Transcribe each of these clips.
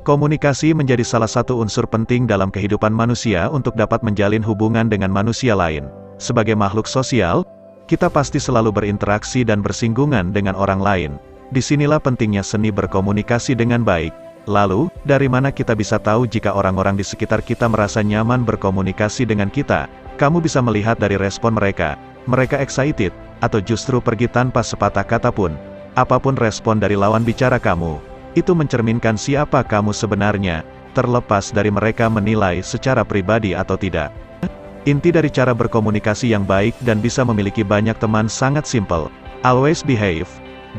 Komunikasi menjadi salah satu unsur penting dalam kehidupan manusia untuk dapat menjalin hubungan dengan manusia lain. Sebagai makhluk sosial, kita pasti selalu berinteraksi dan bersinggungan dengan orang lain. Disinilah pentingnya seni berkomunikasi dengan baik. Lalu, dari mana kita bisa tahu jika orang-orang di sekitar kita merasa nyaman berkomunikasi dengan kita? Kamu bisa melihat dari respon mereka. Mereka excited, atau justru pergi tanpa sepatah kata pun. Apapun respon dari lawan bicara kamu, itu mencerminkan siapa kamu sebenarnya, terlepas dari mereka menilai secara pribadi atau tidak. Inti dari cara berkomunikasi yang baik dan bisa memiliki banyak teman sangat simpel. Always behave.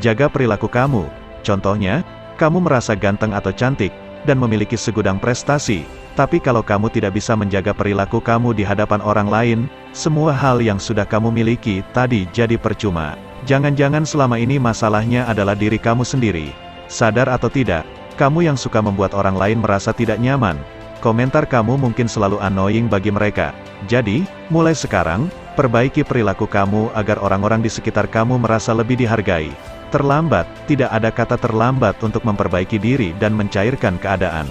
Jaga perilaku kamu. Contohnya, kamu merasa ganteng atau cantik, dan memiliki segudang prestasi, tapi kalau kamu tidak bisa menjaga perilaku kamu di hadapan orang lain, semua hal yang sudah kamu miliki tadi jadi percuma. Jangan-jangan selama ini masalahnya adalah diri kamu sendiri. Sadar atau tidak, kamu yang suka membuat orang lain merasa tidak nyaman. Komentar kamu mungkin selalu annoying bagi mereka. Jadi, mulai sekarang, perbaiki perilaku kamu agar orang-orang di sekitar kamu merasa lebih dihargai. Terlambat, tidak ada kata terlambat untuk memperbaiki diri dan mencairkan keadaan.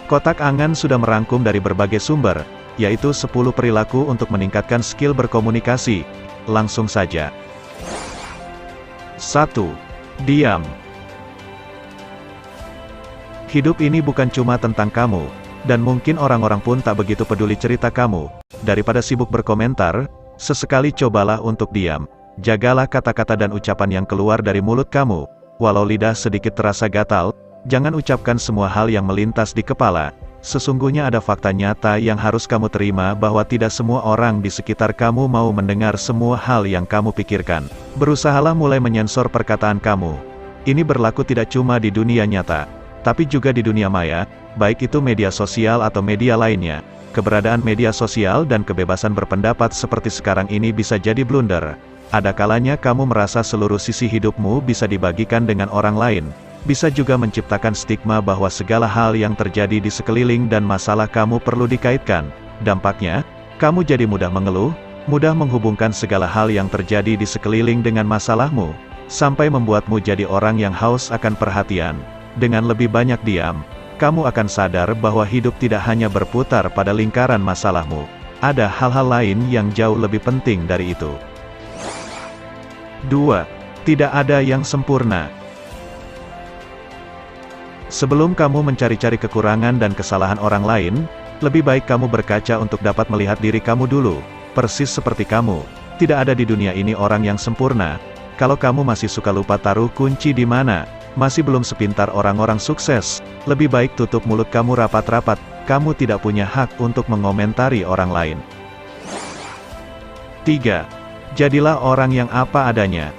Kotak angan sudah merangkum dari berbagai sumber, yaitu 10 perilaku untuk meningkatkan skill berkomunikasi. Langsung saja. 1. Diam. Hidup ini bukan cuma tentang kamu, dan mungkin orang-orang pun tak begitu peduli cerita kamu. Daripada sibuk berkomentar, sesekali cobalah untuk diam. Jagalah kata-kata dan ucapan yang keluar dari mulut kamu. Walau lidah sedikit terasa gatal, jangan ucapkan semua hal yang melintas di kepala. Sesungguhnya ada fakta nyata yang harus kamu terima bahwa tidak semua orang di sekitar kamu mau mendengar semua hal yang kamu pikirkan. Berusahalah mulai menyensor perkataan kamu. Ini berlaku tidak cuma di dunia nyata, tapi juga di dunia maya, baik itu media sosial atau media lainnya. Keberadaan media sosial dan kebebasan berpendapat seperti sekarang ini bisa jadi blunder. Ada kalanya kamu merasa seluruh sisi hidupmu bisa dibagikan dengan orang lain. Bisa juga menciptakan stigma bahwa segala hal yang terjadi di sekeliling dan masalah kamu perlu dikaitkan. Dampaknya, kamu jadi mudah mengeluh, mudah menghubungkan segala hal yang terjadi di sekeliling dengan masalahmu, sampai membuatmu jadi orang yang haus akan perhatian. Dengan lebih banyak diam, kamu akan sadar bahwa hidup tidak hanya berputar pada lingkaran masalahmu. Ada hal-hal lain yang jauh lebih penting dari itu. 2. Tidak ada yang sempurna. Sebelum kamu mencari-cari kekurangan dan kesalahan orang lain, lebih baik kamu berkaca untuk dapat melihat diri kamu dulu. Persis seperti kamu, tidak ada di dunia ini orang yang sempurna. Kalau kamu masih suka lupa taruh kunci di mana, masih belum sepintar orang-orang sukses, lebih baik tutup mulut kamu rapat-rapat. Kamu tidak punya hak untuk mengomentari orang lain. 3. Jadilah orang yang apa adanya.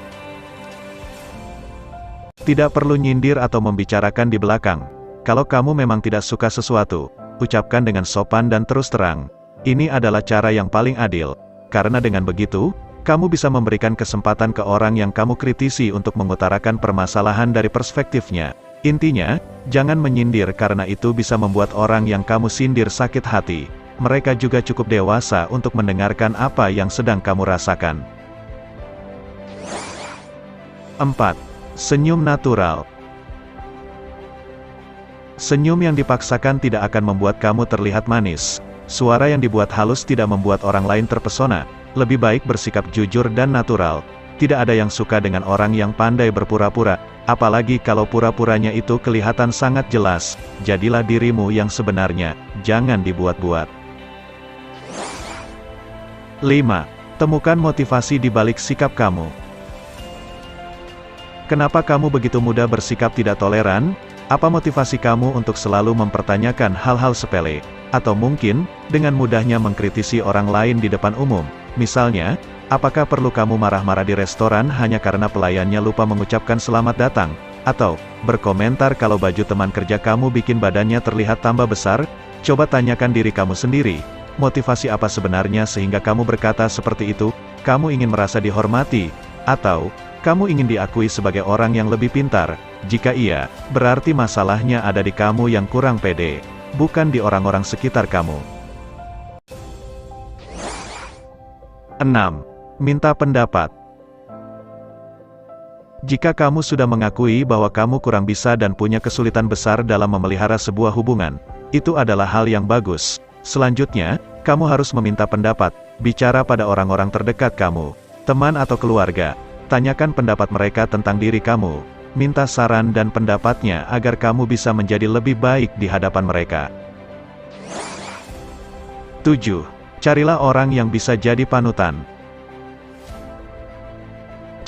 Tidak perlu nyindir atau membicarakan di belakang. Kalau kamu memang tidak suka sesuatu, ucapkan dengan sopan dan terus terang. Ini adalah cara yang paling adil. Karena dengan begitu, kamu bisa memberikan kesempatan ke orang yang kamu kritisi untuk mengutarakan permasalahan dari perspektifnya. Intinya, jangan menyindir karena itu bisa membuat orang yang kamu sindir sakit hati. Mereka juga cukup dewasa untuk mendengarkan apa yang sedang kamu rasakan. 4. Senyum natural. Senyum yang dipaksakan tidak akan membuat kamu terlihat manis. Suara yang dibuat halus tidak membuat orang lain terpesona. Lebih baik bersikap jujur dan natural. Tidak ada yang suka dengan orang yang pandai berpura-pura, apalagi kalau pura-puranya itu kelihatan sangat jelas. Jadilah dirimu yang sebenarnya, jangan dibuat-buat. 5. Temukan motivasi di balik sikap kamu. Kenapa kamu begitu mudah bersikap tidak toleran? Apa motivasi kamu untuk selalu mempertanyakan hal-hal sepele? Atau mungkin, dengan mudahnya mengkritisi orang lain di depan umum? Misalnya, apakah perlu kamu marah-marah di restoran hanya karena pelayannya lupa mengucapkan selamat datang? Atau, berkomentar kalau baju teman kerja kamu bikin badannya terlihat tambah besar? Coba tanyakan diri kamu sendiri. Motivasi apa sebenarnya sehingga kamu berkata seperti itu? Kamu ingin merasa dihormati? Atau, kamu ingin diakui sebagai orang yang lebih pintar? Jika iya, berarti masalahnya ada di kamu yang kurang pede, bukan di orang-orang sekitar kamu. 6. Minta pendapat. Jika kamu sudah mengakui bahwa kamu kurang bisa dan punya kesulitan besar dalam memelihara sebuah hubungan, itu adalah hal yang bagus. Selanjutnya, kamu harus meminta pendapat, bicara pada orang-orang terdekat kamu, teman atau keluarga. Tanyakan pendapat mereka tentang diri kamu, minta saran dan pendapatnya agar kamu bisa menjadi lebih baik di hadapan mereka. 7. Carilah orang yang bisa jadi panutan.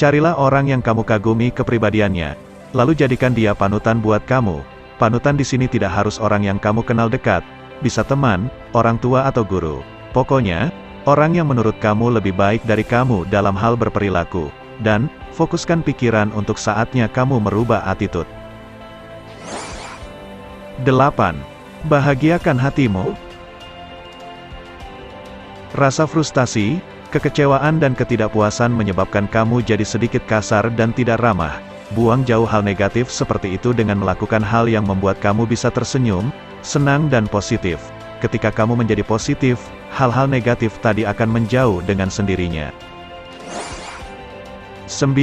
Carilah orang yang kamu kagumi kepribadiannya, lalu jadikan dia panutan buat kamu. Panutan di sini tidak harus orang yang kamu kenal dekat, bisa teman, orang tua atau guru. Pokoknya, orang yang menurut kamu lebih baik dari kamu dalam hal berperilaku. Dan, fokuskan pikiran untuk saatnya kamu merubah attitude. 8. Bahagiakan hatimu. Rasa frustasi, kekecewaan dan ketidakpuasan menyebabkan kamu jadi sedikit kasar dan tidak ramah. Buang jauh hal negatif seperti itu dengan melakukan hal yang membuat kamu bisa tersenyum, senang dan positif. Ketika kamu menjadi positif, hal-hal negatif tadi akan menjauh dengan sendirinya. 9.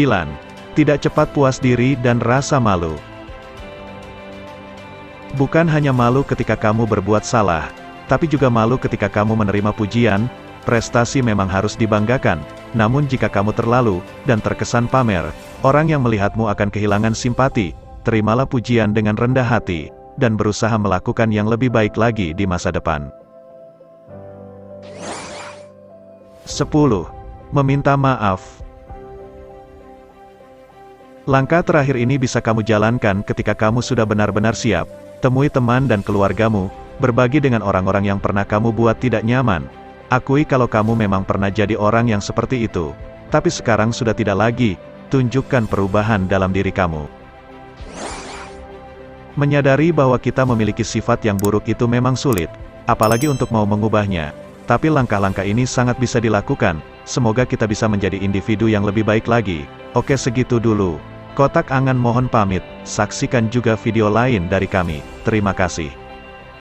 Tidak cepat puas diri dan rasa malu. Bukan hanya malu ketika kamu berbuat salah, tapi juga malu ketika kamu menerima pujian. Prestasi memang harus dibanggakan, namun jika kamu terlalu dan terkesan pamer, orang yang melihatmu akan kehilangan simpati. Terimalah pujian dengan rendah hati, dan berusaha melakukan yang lebih baik lagi di masa depan. 10. Meminta maaf. Langkah terakhir ini bisa kamu jalankan ketika kamu sudah benar-benar siap. Temui teman dan keluargamu, berbagi dengan orang-orang yang pernah kamu buat tidak nyaman. Akui kalau kamu memang pernah jadi orang yang seperti itu, tapi sekarang sudah tidak lagi. Tunjukkan perubahan dalam diri kamu. Menyadari bahwa kita memiliki sifat yang buruk itu memang sulit, apalagi untuk mau mengubahnya. Tapi langkah-langkah ini sangat bisa dilakukan. Semoga kita bisa menjadi individu yang lebih baik lagi. Oke, segitu dulu. Kotak Angan mohon pamit, saksikan juga video lain dari kami. Terima kasih.